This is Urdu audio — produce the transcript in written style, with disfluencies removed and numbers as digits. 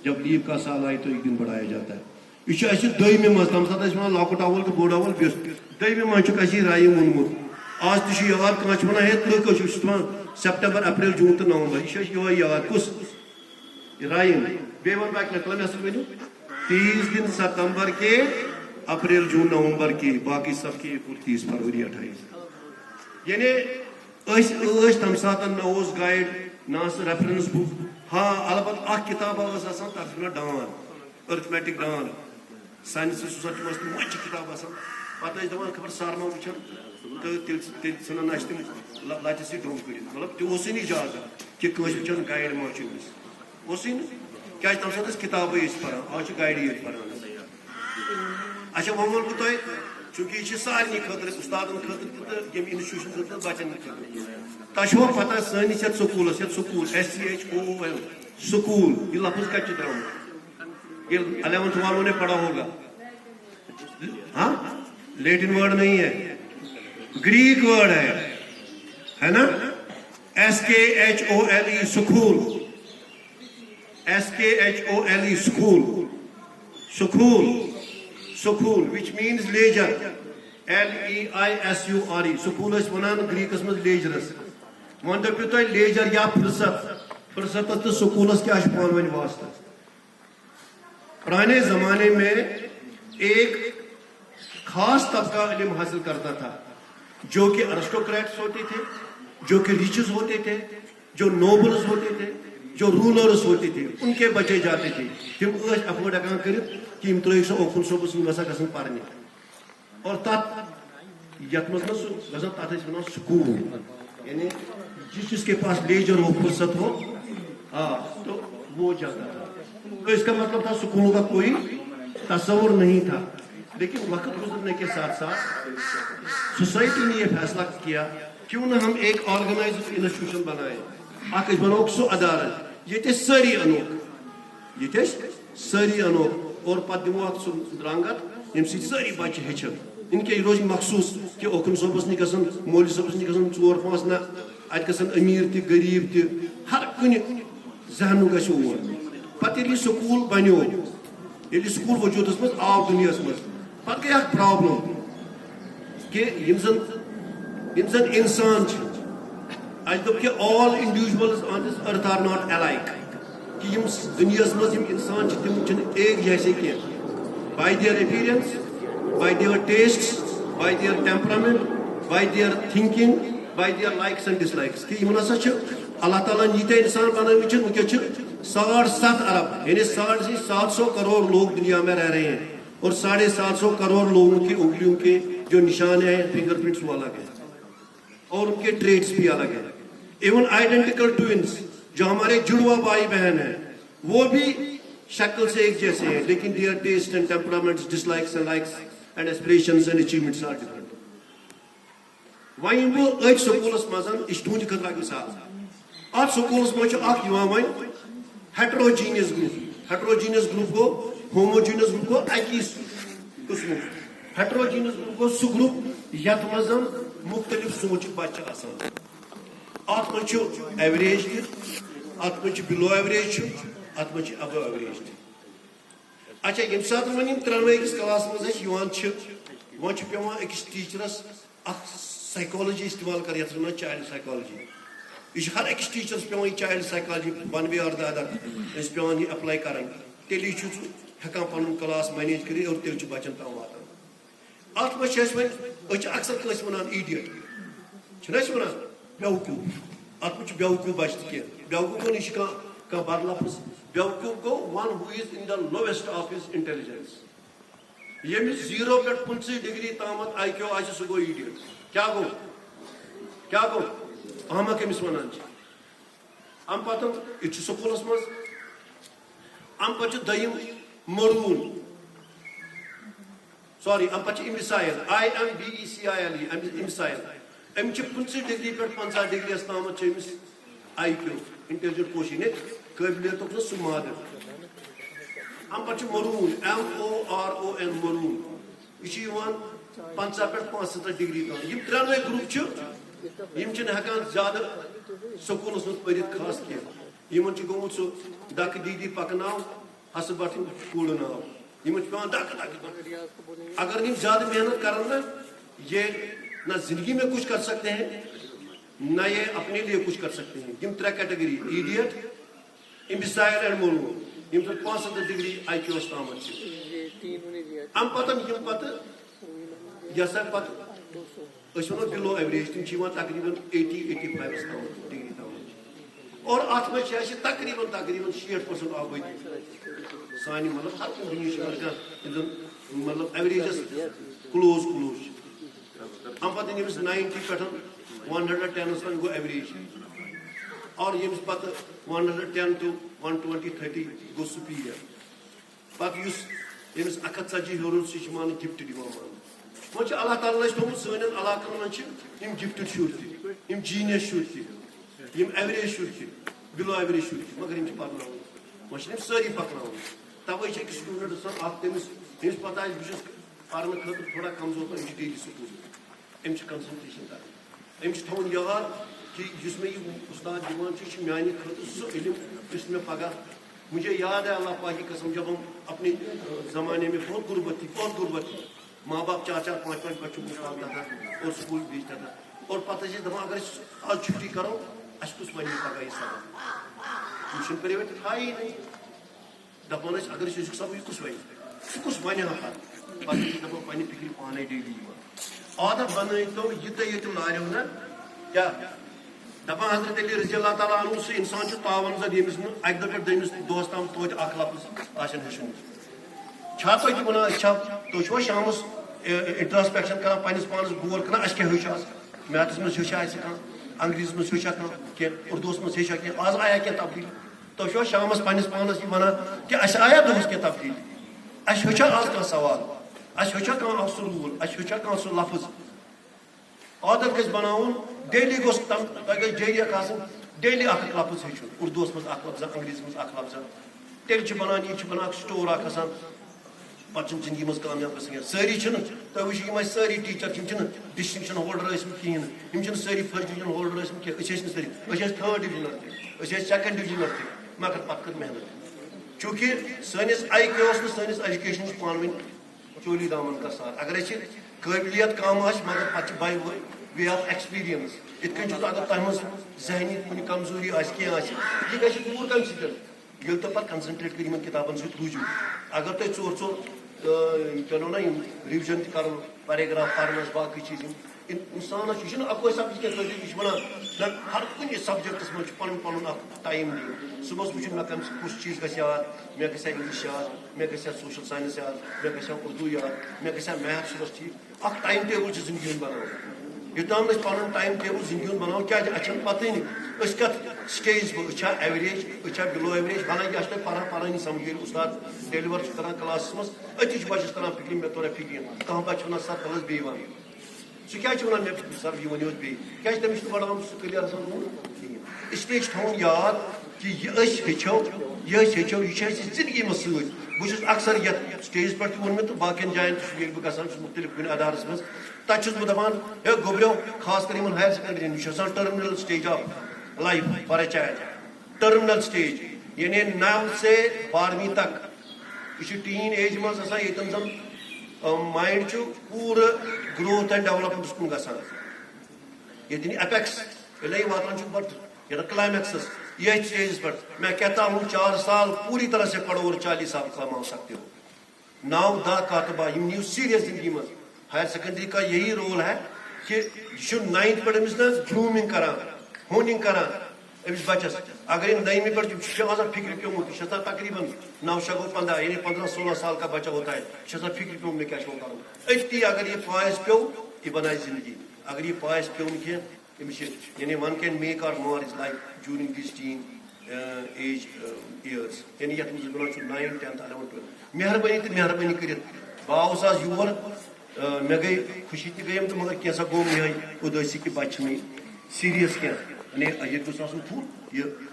جب لیو کا سال آئے تو ایک دن بڑھایا جاتا ہے. یہ دہمہ مز تم سات لۄکُٹ اول تو بوٚڑ اول بیٚیہِ دہمہ مز رایِم ووٚنمُت. آز تہِ چھُ یاد کانٛہہ چھُ وَنان ہے تُہۍ کٔژ چھُ دَپان سپٹمبر اپریل جوٗن تہٕ نومبر. یہِ چھُ اَسہِ یِہوے یاد کُس رایِم. بیٚیہِ وَنہٕ بہٕ اَکہِ لَٹہِ مےٚ سۭتۍ ؤنِو 30 دن ستمبر کے اپریل جون نومبر کے باقی سب کے 30 فروری 28. یعنی تم سات نوز گائیڈ نہ ریفرنس بک. ہاں البتہ اخ کتاب آسان تر ڈان ارتھمیٹک ڈان سائنس سوسائٹی مز مچہ کتاب آسان پتہ دپان خبر سارما وچان تو تیل ژھنان اَسہِ تِم لچہِ سۭتۍ ڈوٚم کٔرِتھ. مطلب تہِ اوسُے نہٕ اجازت کہ کٲنٛسہِ وٕچھان گایڈ ما چھُ أمِس اوسُے نہٕ کیٛازِ تمہِ ساتہٕ ٲسۍ کتابٕے ٲسۍ پران. آز چھِ گایڈٕے یٲتۍ پران. اچھا وۄنۍ وَنہٕ بہٕ تۄہہِ چوٗنٛکہِ یہِ چھِ سارنٕے خٲطرٕ اُستادن خٲطرٕ تہِ تہٕ ییٚمہِ اِنسٹِٹیوٗشن خٲطرٕ بچن خٲطرٕ. تۄہہِ چھُوا پتہ سٲنِس یتھ سکوٗلس سکوٗل SCHOOL سکوٗل یہِ لفظ کتہِ چھُ درٛامُت. ییٚلہِ 11th والوں نے پڑھا ہوگا. ہاں لیٹن ورڈ نہیں ہے گریک ورڈ ہے نا. SKHOLE school SKHOLE school which means leisure LEISURE school ٲسۍ وَنان گریٖکس منٛز لیجرس. وۄنۍ دٔپِو تُہۍ لیجر یا فرصتس تہٕ سکوٗلس کیٛاہ چھُ پانہٕ ؤنۍ واسطہٕ. پرانے زمانے میں ایک خاص طبقہ علم حاصل کرتا تھا جو کہ ارسٹوکریٹس ہوتے تھے, جو کہ ریچز ہوتے تھے, جو نوبلز ہوتے تھے, جو رولرز ہوتے تھے, ان کے بچے جاتے تھے. تم افورڈ ہیکان کٔرِتھ کہ یِم ترٲیِکھ سۄ اوکُن صٲبس یِم ہسا گژھن پرنہِ. اور تتھ یتھ منٛز سُہ گژھان تتھ ٲسۍ ونان سکوٗل. یعنی جس کے پاس لیجر ہو فرصت ہو تو وہ جاتا تھا. تو اس کا مطلب تھا سکولوں کا کوئی تصور نہیں تھا. لیکن وقت گزرنے کے ساتھ ساتھ سوسائٹی نے یہ فیصلہ کیا کیوں نہ ہم ایک آرگنائزڈ انسٹیٹیوشن بنائیں. اکھ أسۍ بناووکھ سُہ ادارٕ ییٚتہِ أسۍ سٲری انوکھ اور پتہٕ دِمو اتھ سُہ درٛنٛگت ییٚمہِ سۭتۍ سٲری بچہِ ہیٚچھن. ان کے یہ روز مخصوص کہ اوکُن صٲبس نہٕ گژھن مولوی صٲبس نہٕ گژھن 4-5 نہ اتہِ گژھن أمیٖر تہِ غریٖب تہِ ہر کُنہِ ذہنُک گژھِ اور. پتہٕ ییٚلہِ یہِ سکوٗل بنیو ییٚلہِ یہِ سکوٗل وجوٗدس منٛز آو دُنیاہس منٛز پتہٕ گٔے اکھ پرابلم کہ یِم زن انسان چھِ اَسہِ دوٚپ کہ آل انڈیوجولز آن دِس ارتھ آر ناٹ الائک کہ یِم دُنیاہس منٛز یِم انسان چھِ تِم چھِنہٕ ایک جیسے کینٛہہ. By their appearance, by their tastes, by their temperament, by their thinking, by their likes and dislikes. کہ یِمن ہسا چھِ اللہ تعالیٰ ییٖتیاہ اِنسان بنٲومٕتۍ چھِ وٕنکیٚس چھِ 7.5 ارب یعنی 750 کروڑ لوگ دنیا میں رہ رہے ہیں اور 750 کروڑ لوگوں کی انگلیوں کے جو نشان ہیں فنگر پرنٹس وہ الگ ہیں اور ان کے ٹریٹس بھی الگ ہیں. ایون آئیڈینٹیکل ٹوئنس جو ہمارے جڑواں بھائی بہن ہیں وہ بھی شکل سے ایک جیسے ہیں لیکن their taste and temperaments dislikes and likes and aspirations and achievements are different. وۄنۍ یِمہٕ بہٕ أتھۍ سکوٗلس منٛز یہِ چھُ تُہنٛدِ خٲطرٕ اکھ مثال. اتھ سکوٗلس منٛز چھُ اکھ یِوان وۄنۍ ہیٹروجیٖنیس گروپ. ہیٹروجیٖنیس گروپ گوٚو ہوموجیٖنیس گروپ گوٚو اکی قٕسمُک. ہیٹروجیٖنیس گروپ گوٚو سُہ گروپ یتھ منٛز مختلف سونچٕکۍ بچہِ چھِ آسان. اتھ منٛز چھُ ایوریج تہِ, اتھ منٛز چھُ بِلو ایوریج چھُ, اتھ منٛز چھُ ابو ایوریج تہِ. اچھا ییٚمہِ ساتہٕ وۄنۍ یِم ترٛٮ۪نوَے أکِس کلاس منٛز أسۍ یِوان چھِ وۄنۍ چھُ پیٚوان أکِس ٹیٖچرس اکھ سایکالجی استعمال کرٕنۍ یتھ وَنان چایلڈ سایکالجی. یہِ چھُ ہر أکِس ٹیٖچرس پیٚوان یہِ child psychology one way or the other أسۍ پیٚوان یہِ ایپلاے کرٕنۍ. تیٚلی چھُ سُہ ہٮ۪کان پنُن کلاس مینیج کٔرِتھ اور تیٚلہِ چھُ بچن تام واتان. اتھ منٛز چھِ أسۍ وۄنۍ أسۍ چھِ اکثر کٲنٛسہِ وَنان ایٖڈیٹ چھِنہ أسۍ وَنان بیوقوٗف. اتھ منٛز چھُ بیوقوٗف بچہِ تہِ کینٛہہ. بیوقوٗف گوٚو نہٕ یہِ چھُ کانٛہہ بد لفظ. بیوقوٗف گوٚو one who is in the lowest of his intelligence. ییٚمِس 0 پٮ۪ٹھ 50 ڈگری تامتھ IQ آسہِ سُہ گوٚو ایٖڈیٹ. کیٛاہ گوٚو احمق أمِس وَنان چھِ. اَمہِ پتہٕ یہِ چھُ سکوٗلس منٛز. اَمہِ پتہٕ چھُ دوٚیِم مروٗن اَمہِ پتہٕ چھِ اِمِسایل IMBECILE اِمِسایل. أمِس چھِ 50 ڈگری پٮ۪ٹھ 50 ڈگری یس تامتھ چھِ أمِس IQ انٹیلجنٹ کوشن قٲبلیتُک نہٕ سُہ مادٕ. اَمہِ پتہٕ چھُ مروٗن MORON مروٗن. یہِ چھُ یِوان 50 پٮ۪ٹھ 65 ڈگری تام. یِم ترٛٮ۪نوَے گروپ چھِ یِم چھِنہٕ ہٮ۪کان زیادٕ سکوٗلس منٛز پٔرِتھ خاص کینٛہہ. یِمن چھُ گوٚمُت سُہ دکہٕ دیٖدی پکناو ہس بٹ کوڑ ناو یہ پیوان دک دک اگر ہم زیادہ محنت کرن نا یہ نہ زندگی میں کچھ کر سکتے ہیں نہ یہ اپنے لیے کچھ کر سکتے ہیں. یم ترے کیٹیگری ایڈیٹ امبیسائل اینڈ مولو یم 65 ڈگری آئی کیو اس تامت ام پتہ یم پتہ یہ سا پتہ اس ونو بلو ایوریج تم تقریباً 80-85 ڈگری تام اور ات میں تقریباً 60% آبادی سانہ مطلب ہر کن دنیا مطلب ایوریجس کلوز ام پتہ یمس 90 پہ 110 تام گو ایوریج اور یمس پتہ 110 to 120-130 گو سپیریئر پتہ یمس 140 ہیور سہ مان گفٹ دان وہ اللہ تعالیٰ تھومت سن علاقن من گفٹڈ شر تم جینیس شر تم ایوریج شر تہ بلو ایوریج شر تہ مگر پکن وہ ساری پکن توے أکس سٹوڈنٹس تمس پتہ بہت پڑھنے خاطر تھوڑا کمزور ام ڈیلی سکول ام کنسنٹریشن کر تھوان یاد کہ اس میں یہ استاد دان میانہ خاطر سہ علم اس میں پگہ مجھے یاد ہے اللہ پاک کی قسم جب ہم اپنے زمانے میں بہت غربت تھی ماں باپ 4-4-5 بچوں کو پالتا تھا اور سکول بھیجتا تھا اور پتہ دپان اگر آج چھٹی کرو اس کس ون پگہ یہ سبق ٹیوشن پرائیویٹ تھا ہی نہیں دپان اگر ازیک سبق یہ کس ون سہ کس ون پتہ دپان پنہ فکر پانے ڈیلی عادت بنو یہ لاریو نا کیا دپان حضرت علی رضی اللہ تعالیٰ عنہ سہ انسان تعاون زد یمس اکہ دہ پہ دمس دہس تام توتہ اخ لفظ آسن ہیچھن چھا تھی ونان اچھا تھی شامس انٹراسپیکشن کران پنس پانس غور کران اس کیا ہیوچھ میتھس مز ہیوچھا اس انگریزی مز ہیوچھا کی اردوس مز ہیوچھا کی آز آیا کی تبدیلی تھی شامس پنس پانس یہ ونان کہ اس آیا دہس کی تبدیلی اس ہیوچھا آز کھانا سوال اس ہیوچھا کھانا اکھ سہ رول اس ہیوچھا کھانا سہ لفظ عادت گژھِ بناوُن ڈیلی گوٚژھ تم تۄہہِ گژھِ جیریک آسٕنۍ ڈیلی اکھ لفظ ہیٚچھُن اردوس مز اکھ لفظ انگریزی مز اکھ لفظ تیٚلہِ چھُ بنان یہِ چھُ بنان اکھ سٹور اکھ آسان پتہ زندگی مز کامیاب گژھان ساری تھی وچو یم ساری ٹیچر ڈسٹنکشن ہولڈر کہین ساری فرسٹ ڈویژن ہولڈر کی ساری تھرڈ ڈویژنر تھی سیکنڈ ڈویژنر تھی مگر پتہ کر محنت چونکہ سنس آئی کیوس نا سنس ایجوکیشن پان ون چولی دامن کا ساتھ اگر قابلیت کم مگر پتہ بائی وے آف ایکسپیرینس اتھ اگر تہ مز ذہنی کن کمزوری کی یہ گھر دور کم سل تو پتہ کنسنٹریٹ کر کتابن ست روزو اگر تھی ژور چلو نا ریویژن تہ کرو پیراگراف پڑھنس باقی چیز انسانس یہ اکوے سبجیکٹ یہ ونان ہر کن سبجیکٹس مجھ پن پن ٹائم دین صبح وچن مے کس چیز گھس یاد مے گھا انگلش یاد مے گھا سوشل سائنس یاد مے گھا اردو یاد مے گھا میتھ صبح ٹھیک اخ ٹائم ٹیبل زندگی ہند بنانا یوتام پن ٹائم ٹیبل زندگی ہند بناو کیا اچھا پتہ نہیں کت سٹیج اچھا ایوریج اچھا بلو ایوریج حالانکہ اچھا پڑھان پڑھانی سمجھ استاد ڈیلیور کران کلاسس مز اتی بچس کران فکر مے توڑا فکر کھانا بچہ ونان سر بلس بی ون سہ کیا ونان مے سر یہ ون بی کیا تمس بڑھان سہ کلیئر آسان کہین اس لیے تھاؤن یاد کہ یہ ہیچو یہ زندگی مز ست بہت اکثر یت سٹیج پہ ون تو باقین جائن بہ گھان مختلف کن ادارس مز تب بہ دپان ہے گوبریو خاص کر ہائر سیکنڈری یہ terminal stage of life for a child terminal stage یعنی 9 سے 12ویں تک یہ ٹین ایج مز آسان یتن زن مائنڈ پور گروتھ اینڈ ڈیولپمنٹس کن گھان یہ اپیکس یہ واتان برتھ یہ کلائمیکسس یہ سٹیجس پہ میں کہتا ہوں 4 سال پوری طرح سے پڑھو اور 40 سال کما سکتے ہو 9-10 کاتبہ یہ نیو سیریس زندگی مز ہائر سیکنڈری کا یہی رول ہے کہ یہ 9th پہ امس نا گرومنگ کران ہوننگ کران امس بچس اگر یہ 9ویں پہ آسان فکر پیومت یہ تقریباً 9 گو 15 یعنی 15-16 سال کا بچہ ہوتا ہے یہ فکر پیوم میں کیا کروں اتی اگر یہ پائز پیو یہ بنائے زندگی اگر یہ پائز پیو امس یعنی ون کین میک اور more is life during this teenage years یعنی یت مز ونان 9, 10, 11, 12 مہربانی تو مہربانی کرت بہت آس یور مے گئی خوشی تہ گئی تو مگر کیسا گو یہ اداسی کہ بچہ نہیں سیریس کی یعنی یہ گوس آسن فل یہ